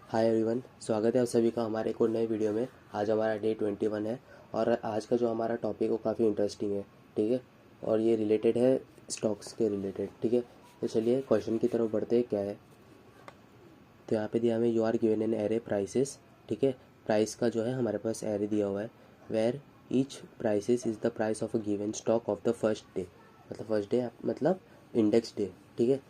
Hi everyone, स्वागत है आप सभी का हमारे एक और नए वीडियो में। आज हमारा डे 21 है और आज का जो हमारा टॉपिक वो काफ़ी इंटरेस्टिंग है। ठीक है, और ये रिलेटेड है स्टॉक्स के रिलेटेड। ठीक है, तो चलिए क्वेश्चन की तरफ बढ़ते हैं। क्या है तो यहाँ पे दिया हमें you are given an array prices. ठीक है, प्राइस का जो है हमारे पास एरे दिया हुआ है where each prices is the price of a given stock of the first day. मतलब फर्स्ट डे मतलब इंडेक्स डे। ठीक है,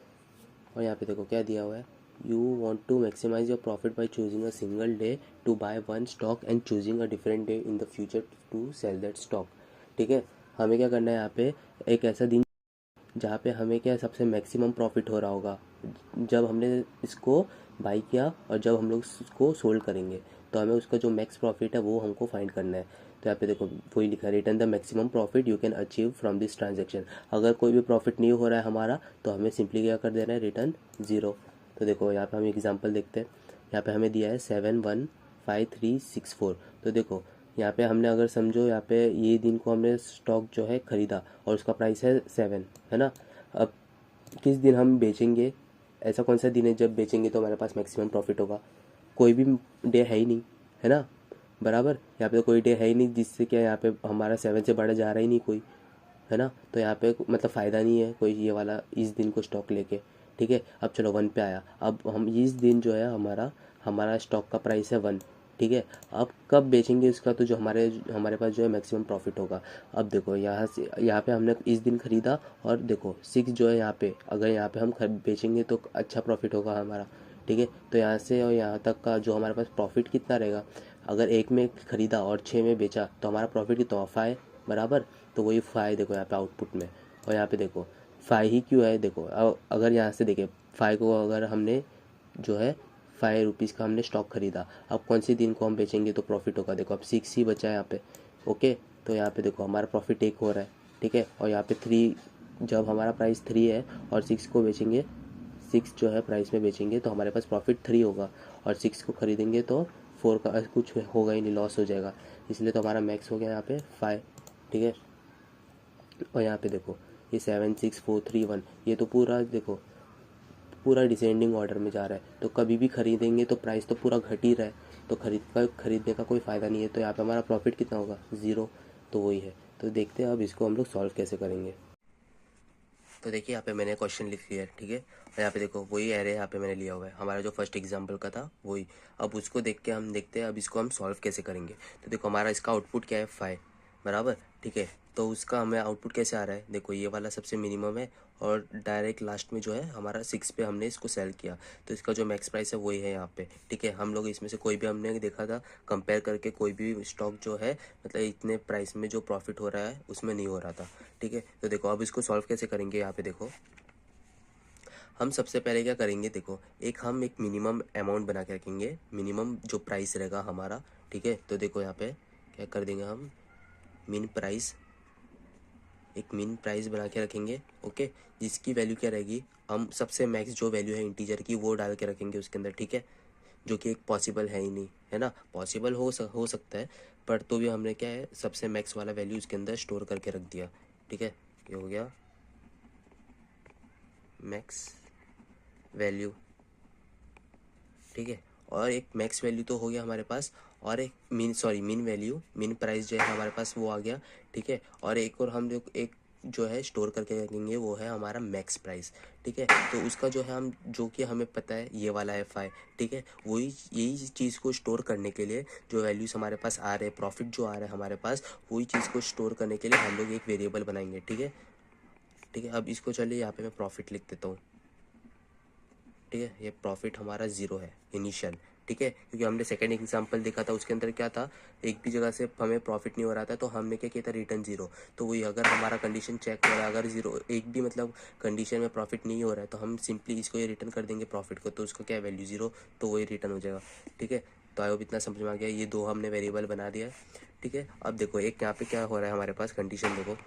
और यहाँ पे देखो क्या दिया हुआ है, you want to maximise your profit by choosing a single day to buy one stock and choosing a different day in the future to sell that stock. ठीक है, हमें क्या करना है यहाँ पे, एक ऐसा दिन जहाँ पे हमें क्या सबसे मैक्सिमम प्रॉफिट हो रहा होगा जब हमने इसको बाई किया और जब हम लोग इसको सोल्ड करेंगे, तो हमें उसका जो मैक्स प्रॉफिट है वो हमको फाइंड करना है। तो यहाँ पे देखो वही लिखा है, return the maximum profit you can achieve from this transaction. अगर कोई भी प्रॉफिट नहीं हो रहा है हमारा तो हमें सिंपली क्या कर देना है, रिटर्न ज़ीरो। तो देखो यहाँ पे हम एग्जांपल देखते हैं। यहाँ पे हमें दिया है 715,364। तो देखो यहाँ पे हमने अगर समझो यहाँ पे ये दिन को हमने स्टॉक जो है ख़रीदा और उसका प्राइस है 7, है ना। अब किस दिन हम बेचेंगे, ऐसा कौन सा दिन है जब बेचेंगे तो हमारे पास मैक्सिमम प्रॉफिट होगा? कोई भी डे है ही नहीं, है ना। बराबर, यहाँ पे तो कोई डे है ही नहीं जिससे क्या यहाँ पे हमारा 7 से बढ़ा जा रहा ही नहीं कोई, है ना। तो यहाँ पे मतलब फ़ायदा नहीं है कोई ये वाला इस दिन को स्टॉक लेके। ठीक है, अब चलो 1 पे आया। अब हम इस दिन जो है हमारा हमारा स्टॉक का प्राइस है 1। ठीक है, अब कब बेचेंगे इसका, तो जो हमारे हमारे पास जो है मैक्सिमम प्रॉफिट होगा। अब देखो यहाँ से यहाँ पे हमने इस दिन ख़रीदा और देखो 6 जो है यहाँ पे, अगर यहाँ पे हम बेचेंगे तो अच्छा प्रॉफिट होगा हमारा। ठीक है, तो यहाँ से और यहाँ तक का जो हमारे पास प्रॉफिट कितना रहेगा, अगर 1 में ख़रीदा और 6 में बेचा तो हमारा प्रॉफिट कितना हुआ, 5। बराबर, तो वही 5 देखो यहाँ पे आउटपुट में। और यहाँ पे देखो 5 ही क्यों है, देखो अगर यहाँ से देखें 5 को अगर हमने जो है 5 रुपीज़ का हमने स्टॉक खरीदा, अब कौन सी दिन को हम बेचेंगे तो प्रॉफिट होगा, देखो अब 6 ही बचा है यहाँ पे। ओके, तो यहाँ पे देखो हमारा प्रॉफिट 1 हो रहा है। ठीक है, और यहाँ पे 3, जब हमारा प्राइस 3 है और 6 को बेचेंगे, 6 जो है प्राइस में बेचेंगे तो हमारे पास प्रॉफिट 3 होगा, और 6 को खरीदेंगे तो 4 का कुछ होगा ही नहीं, लॉस हो जाएगा। इसलिए तो हमारा मैक्स हो गया यहाँ पे 5। ठीक है, और यहाँ पे देखो ये 76431, ये तो पूरा देखो पूरा डिसेंडिंग ऑर्डर में जा रहा है, तो कभी भी खरीदेंगे तो प्राइस तो पूरा घट ही रहा है, तो खरीदने का कोई फ़ायदा नहीं है। तो यहाँ पे हमारा प्रॉफिट कितना होगा, ज़ीरो। तो वही है। तो देखते हैं अब इसको हम लोग सॉल्व कैसे करेंगे। तो देखिए यहाँ पे मैंने क्वेश्चन लिख लिया है। ठीक है, और यहाँ पे देखो वही एरे यहाँ पे मैंने लिया हुआ है, हमारा जो फर्स्ट एग्जांपल का था वही। अब उसको देख के हम देखते हैं अब इसको हम सॉल्व कैसे करेंगे। तो देखो हमारा इसका आउटपुट क्या है, 5। बराबर, ठीक है, तो उसका हमें आउटपुट कैसे आ रहा है, देखो ये वाला सबसे मिनिमम है और डायरेक्ट लास्ट में जो है हमारा 6 पे हमने इसको सेल किया, तो इसका जो मैक्स प्राइस है वही है यहाँ पे। ठीक है, हम लोग इसमें से कोई भी हमने देखा था कंपेयर करके, कोई भी स्टॉक जो है मतलब इतने प्राइस में जो प्रॉफिट हो रहा है उसमें नहीं हो रहा था। ठीक है, तो देखो अब इसको सॉल्व कैसे करेंगे। यहाँ पे देखो हम सबसे पहले क्या करेंगे, देखो एक मिनिमम अमाउंट बना के रखेंगे, मिनिमम जो प्राइस रहेगा हमारा। ठीक है, तो देखो यहाँ पे क्या कर देंगे हम, मिन प्राइस, एक मिन प्राइस बना के रखेंगे। ओके, जिसकी वैल्यू क्या रहेगी, हम सबसे मैक्स जो वैल्यू है इंटीजर की वो डाल के रखेंगे उसके अंदर। ठीक है, जो कि एक पॉसिबल है ही नहीं, है ना। पॉसिबल हो सकता है, पर तो भी हमने क्या है सबसे मैक्स वाला वैल्यू उसके अंदर स्टोर करके रख दिया। ठीक है, ये हो गया मैक्स वैल्यू। ठीक है, और एक मैक्स वैल्यू तो हो गया हमारे पास, और एक मिन वैल्यू, मिन प्राइस जो है हमारे पास वो आ गया। ठीक है, और एक और हम लोग एक जो है स्टोर करके रखेंगे वो है हमारा मैक्स प्राइस। ठीक है, तो उसका जो है हम जो कि हमें पता है ये वाला है 5। ठीक है, वही यही चीज़ को स्टोर करने के लिए जो वैल्यूज़ हमारे पास आ रहे हैं, प्रॉफिट जो आ रहा है हमारे पास, वही चीज़ को स्टोर करने के लिए हम लोग एक वेरिएबल बनाएंगे। ठीक है, ठीक है, अब इसको चलिए यहाँ पे मैं प्रॉफिट लिख देता हूँ। ठीक है, ये प्रॉफिट हमारा ज़ीरो है इनिशियल। ठीक है, क्योंकि हमने सेकंड एग्जांपल देखा था उसके अंदर क्या था, एक भी जगह से हमें प्रॉफिट नहीं हो रहा था तो हमने क्या किया था, रिटर्न ज़ीरो। तो वही अगर हमारा कंडीशन चेक हो रहा है, अगर ज़ीरो एक भी मतलब कंडीशन में प्रॉफिट नहीं हो रहा है तो हम सिंपली इसको ये रिटर्न कर देंगे प्रॉफिट को, तो उसका क्या वैल्यू ज़ीरो, तो वही रिटर्न हो जाएगा। ठीक है, तो आई होप इतना समझ में आ गया, ये दो हमने वेरिएबल बना दिया। ठीक है, अब देखो एक यहाँ पे क्या हो रहा है हमारे पास कंडीशन, देखो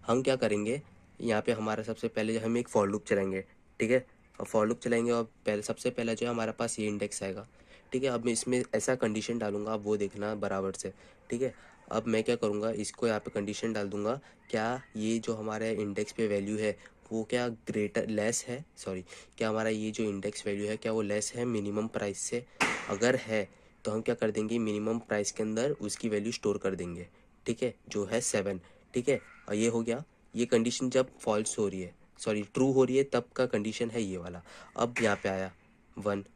हम क्या करेंगे, यहाँ पे हमारा सबसे पहले हम एक फॉर लूप चलाएंगे। ठीक है, और फॉर लूप चलाएंगे और पहले सबसे पहला जो है हमारे पास ये इंडेक्स आएगा। ठीक है, अब मैं इसमें ऐसा कंडीशन डालूंगा, आप वो देखना बराबर से। ठीक है, अब मैं क्या करूँगा, इसको यहाँ पे कंडीशन डाल दूंगा, क्या ये जो हमारे इंडेक्स पे वैल्यू है वो क्या ग्रेटर लेस है, सॉरी, क्या हमारा ये जो इंडेक्स वैल्यू है क्या वो लेस है मिनिमम प्राइस से? अगर है तो हम क्या कर देंगे, मिनिमम प्राइस के अंदर उसकी वैल्यू स्टोर कर देंगे, ठीक है, जो है 7, ठीक है। और ये हो गया, ये कंडीशन जब फॉल्स हो रही है, सॉरी ट्रू हो रही है, तब का कंडीशन है ये वाला। अब यहाँ पे आया 1,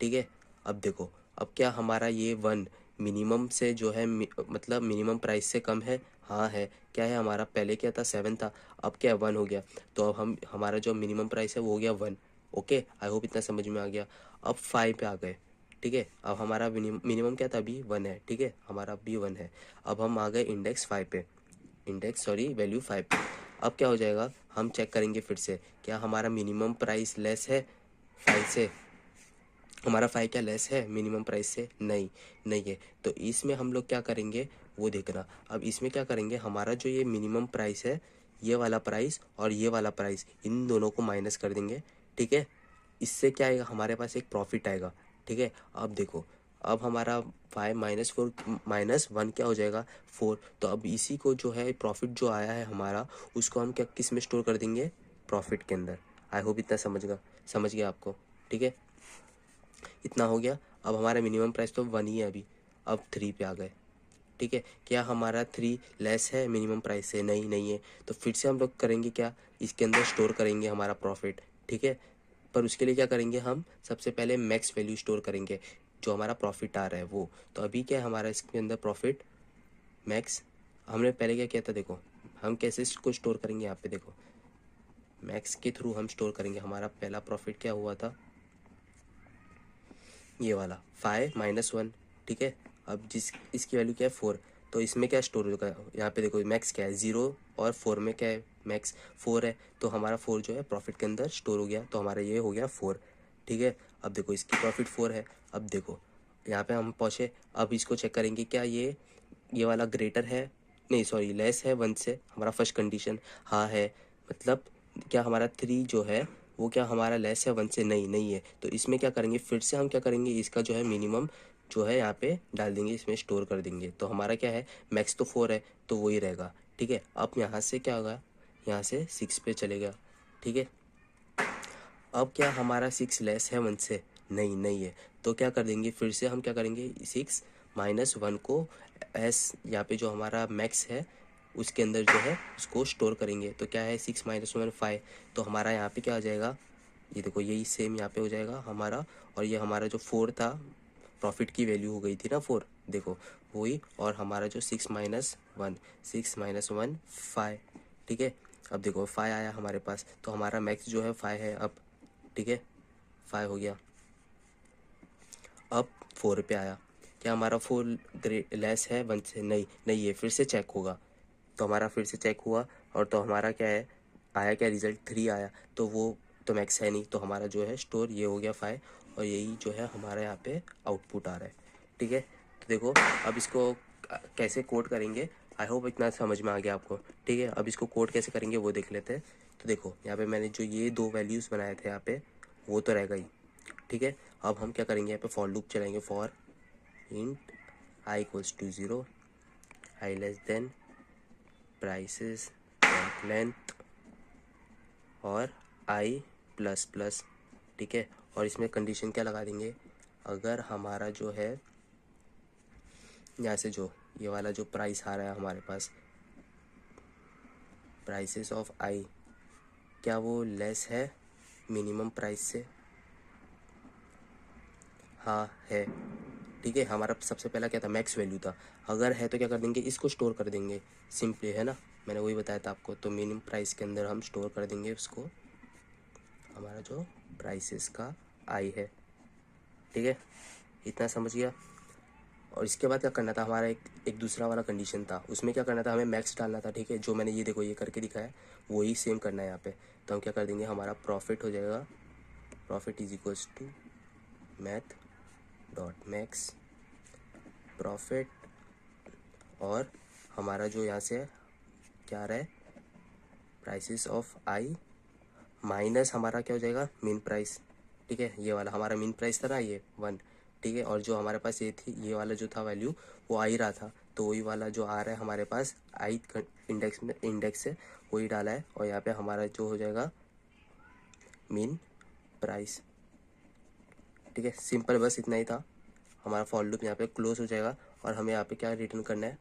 ठीक है। अब देखो, अब क्या हमारा ये 1 मिनिमम से जो है मतलब मिनिमम प्राइस से कम है? हाँ है। क्या है हमारा, पहले क्या था 7 था, अब क्या 1 हो गया। तो अब हम हमारा जो मिनिमम प्राइस है वो हो गया 1। ओके, आई होप इतना समझ में आ गया। अब 5 पे आ गए, ठीक है। अब हमारा मिनिमम क्या था, अभी 1 है, ठीक है, हमारा अभी 1 है। अब हम आ गए इंडेक्स 5 पे, इंडेक्स सॉरी वैल्यू 5 पे। अब क्या हो जाएगा, हम चेक करेंगे फिर से, क्या हमारा मिनिमम प्राइस लेस है 5 से? हमारा 5 क्या लेस है मिनिमम प्राइस से? नहीं, नहीं है। तो इसमें हम लोग क्या करेंगे वो देखना। अब इसमें क्या करेंगे, हमारा जो ये मिनिमम प्राइस है, ये वाला प्राइस और ये वाला प्राइस, इन दोनों को माइनस कर देंगे, ठीक है। इससे क्या आएगा, हमारे पास एक प्रॉफिट आएगा, ठीक है। अब देखो, अब हमारा 5 -4 -1 क्या हो जाएगा, 4। तो अब इसी को जो है प्रॉफिट जो आया है हमारा, उसको हम क्या किस में स्टोर कर देंगे, प्रॉफिट के अंदर। आई होप इतना समझ गया आपको, ठीक है। इतना हो गया। अब हमारा मिनिमम प्राइस तो 1 ही है अभी, अब 3 पे आ गए, ठीक है। क्या हमारा 3 लेस है मिनिमम प्राइस से? नहीं, नहीं है। तो फिर से हम लोग करेंगे क्या, इसके अंदर स्टोर करेंगे हमारा प्रॉफिट, ठीक है। पर उसके लिए क्या करेंगे, हम सबसे पहले मैक्स वैल्यू स्टोर करेंगे, जो हमारा प्रॉफिट आ रहा है वो। तो अभी क्या है हमारा इसके अंदर प्रॉफिट मैक्स, हमने पहले क्या किया था देखो, हम कैसे इसको स्टोर करेंगे, यहाँ पे देखो, मैक्स के थ्रू हम स्टोर करेंगे। हमारा पहला प्रॉफिट क्या हुआ था, ये वाला 5 -1, ठीक है। अब इसकी वैल्यू क्या है 4, तो इसमें क्या स्टोर होगा, यहाँ पे देखो मैक्स क्या है 0, और 4 में क्या है, मैक्स 4 है। तो हमारा 4 जो है प्रॉफिट के अंदर स्टोर हो गया, तो हमारा ये हो गया 4, ठीक है। अब देखो इसकी प्रॉफिट 4 है। अब देखो यहाँ पे हम पहुँचे, अब इसको चेक करेंगे, क्या ये वाला ग्रेटर है, नहीं सॉरी लेस है 1 से, हमारा फर्स्ट कंडीशन हाँ है। मतलब क्या हमारा 3 जो है वो क्या हमारा लेस है 1 से? नहीं, नहीं है। तो इसमें क्या करेंगे, फिर से हम क्या करेंगे, इसका जो है मिनिमम जो है यहाँ पे डाल देंगे, इसमें स्टोर कर देंगे। तो हमारा क्या है, मैक्स तो 4 है, तो वही रहेगा, ठीक है। अब यहाँ से क्या होगा, यहाँ से 6 पे चलेगा, ठीक है। अब क्या हमारा 6 लेस है 1 से? नहीं, नहीं है। तो क्या कर देंगे, फिर से हम क्या करेंगे, 6 -1 को एस यहाँ पे जो हमारा मैक्स है उसके अंदर जो है उसको स्टोर करेंगे। तो क्या है 6 -1 5, तो हमारा यहाँ पे क्या आ जाएगा, ये देखो यही सेम यहाँ पे हो जाएगा हमारा। और ये हमारा जो 4 था, प्रॉफिट की वैल्यू हो गई थी ना 4, देखो वही। और हमारा जो 6 -1 5, ठीक है। अब देखो 5 आया हमारे पास, तो हमारा मैक्स जो है 5 है अब, ठीक है, 5 हो गया। अब 4 पे आया, क्या हमारा 4 लेस है 1 से? नहीं, नहीं है। फिर से चेक होगा, तो हमारा फिर से चेक हुआ, और तो हमारा क्या है आया, क्या रिज़ल्ट 3 आया। तो वो तो मैक्स है नहीं, तो हमारा जो है स्टोर ये हो गया 5, और यही जो है हमारा यहाँ पे आउटपुट आ रहा है, ठीक है। तो देखो अब इसको कैसे कोड करेंगे, आई होप इतना समझ में आ गया आपको, ठीक है। अब इसको कोड कैसे करेंगे वो देख लेते हैं। तो देखो यहाँ पे मैंने जो ये 2 वैल्यूज़ बनाए थे यहाँ पे, वो तो रहेगा ही, ठीक है। अब हम क्या करेंगे, यहाँ पे फॉर लूप चलाएंगे, for int i equals to 0, i less than prices dot length और i प्लस प्लस, ठीक है। और इसमें कंडीशन क्या लगा देंगे, अगर हमारा जो है यहाँ से जो ये वाला जो प्राइस आ रहा है हमारे पास, प्राइसेस ऑफ i, क्या वो लेस है मिनिमम प्राइस से? हाँ है, ठीक है। हमारा सबसे पहला क्या था, मैक्स वैल्यू था। अगर है तो क्या कर देंगे, इसको स्टोर कर देंगे, सिंपली है ना, मैंने वही बताया था आपको। तो मिनिमम प्राइस के अंदर हम स्टोर कर देंगे उसको, हमारा जो प्राइसेस का आई है, ठीक है। इतना समझ गया। और इसके बाद क्या करना था, हमारा एक दूसरा वाला कंडीशन था, उसमें क्या करना था, हमें मैक्स डालना था, ठीक है। जो मैंने ये देखो ये करके दिखाया, वही सेम करना है यहाँ पे। तो हम क्या कर देंगे, हमारा प्रॉफिट हो जाएगा, profit is equals to math dot max profit, और हमारा जो यहाँ से क्या आ रहा है, प्राइसेस ऑफ आई माइनस हमारा क्या हो जाएगा, मीन प्राइस, ठीक है। ये वाला हमारा मीन प्राइस था ना, ये 1, ठीक है। और जो हमारे पास ये थी, ये वाला जो था वैल्यू, वो आ ही रहा था, तो वही वाला जो आ रहा है हमारे पास आई इंडेक्स से वही डाला है, और यहाँ पे हमारा जो हो जाएगा मीन प्राइस। ठीक है, सिंपल, बस इतना ही था। हमारा फॉर लूप यहाँ पे क्लोज हो जाएगा और हमें यहाँ पे क्या रिटर्न करना है,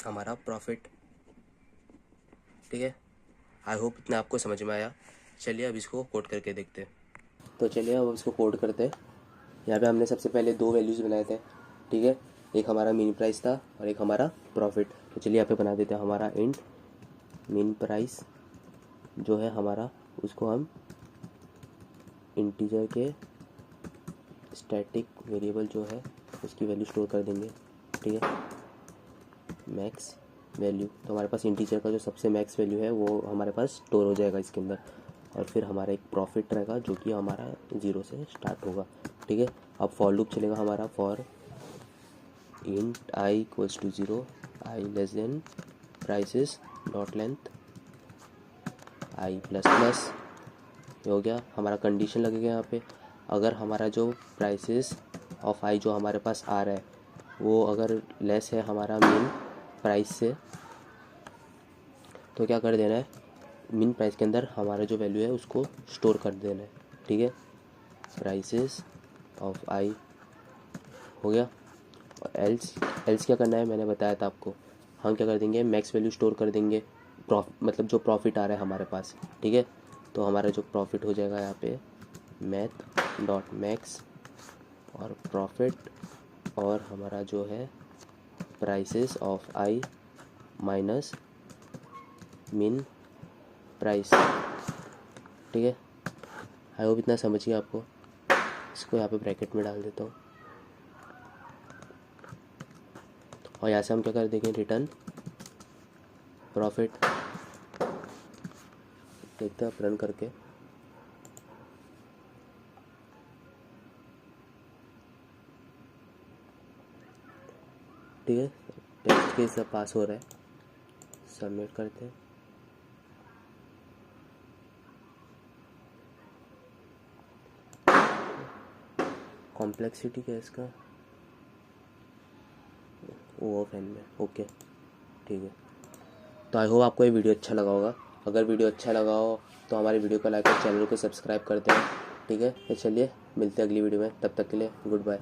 हमारा प्रॉफिट। ठीक है, आई होप इतना आपको समझ में आया। चलिए अब इसको कोड करके देखते हैं। तो चलिए अब इसको कोड करते हैं। यहाँ पे हमने सबसे पहले दो वैल्यूज़ बनाए थे। ठीक है, एक हमारा मीन प्राइस था और एक हमारा प्रॉफिट। तो चलिए यहाँ पे बना देते हैं हमारा इंट मीन प्राइस जो है हमारा, उसको हम इंटीजर के स्टैटिक वेरिएबल जो है उसकी वैल्यू स्टोर कर देंगे। ठीक है, मैक्स वैल्यू, तो हमारे पास इंटीजर का जो सबसे मैक्स वैल्यू है वो हमारे पास स्टोर हो जाएगा इसके अंदर। और फिर हमारा एक प्रॉफिट रहेगा जो कि हमारा 0 से स्टार्ट होगा। ठीक है, अब फॉर लूप चलेगा हमारा, for int I equals to 0, I less than prices dot length I plus plus. हो गया, हमारा कंडीशन लगेगा यहाँ पे, अगर हमारा जो प्राइसेस ऑफ आई जो हमारे पास आ रहा है वो अगर लेस है हमारा मीन प्राइस से, तो क्या कर देना है, मीन प्राइस के अंदर हमारा जो वैल्यू है उसको स्टोर कर देना है। ठीक है, प्राइसेस ऑफ आई हो गया। और एल्स क्या करना है, मैंने बताया था आपको, हम क्या कर देंगे, मैक्स वैल्यू स्टोर कर देंगे, मतलब जो प्रॉफिट आ रहा है हमारे पास। ठीक है, तो हमारा जो प्रॉफिट हो जाएगा यहाँ पे मैथ डॉट मैक्स और प्रॉफिट, और हमारा जो है prices of I minus mean price. ठीक है, आई होप इतना समझ गया आपको। इसको यहाँ पे ब्रैकेट में डाल देता हूँ और यहाँ से हम क्या कर देंगे, रिटर्न प्रॉफिट। देखते हैं आप रन करके। ठीक है, टेस्ट केस सब पास हो रहा है, सबमिट करते हैं। कॉम्प्लेक्सिटी क्या है इसका, ओ ऑफ एन में, ओके ठीक है। तो आई होप आपको ये वीडियो अच्छा लगा होगा। अगर वीडियो अच्छा लगा हो तो हमारे वीडियो को लाइक और चैनल को सब्सक्राइब कर दें। ठीक है, तो चलिए मिलते हैं अगली वीडियो में, तब तक के लिए गुड बाय।